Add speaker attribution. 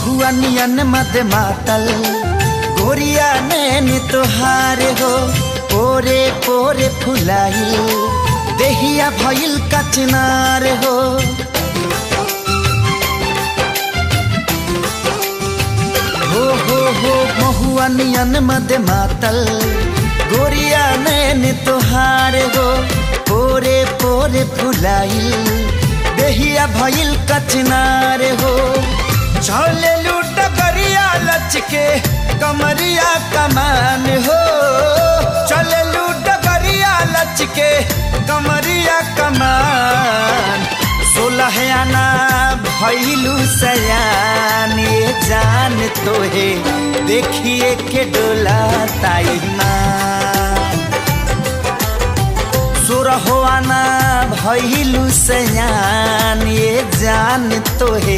Speaker 1: महुआ नियन मद मातल गोरिया नैन तोहार हो पोरे पोरे फुलाइल देहिया भइल कचनार हो। हो महुआ नियन मद मातल गोरिया नैन तोहार हो पोरे पोरे फुलाइल देहिया भइल कचनार हो। चले लूट गरिया लचके कमरिया कमान हो चले लूट गरिया लचके कमरिया कमान। 16 आना भइलू सयान ये जान तोहे देखिए के डोला ताई माँ। 16 आना भइलू सयान ये जान तोहे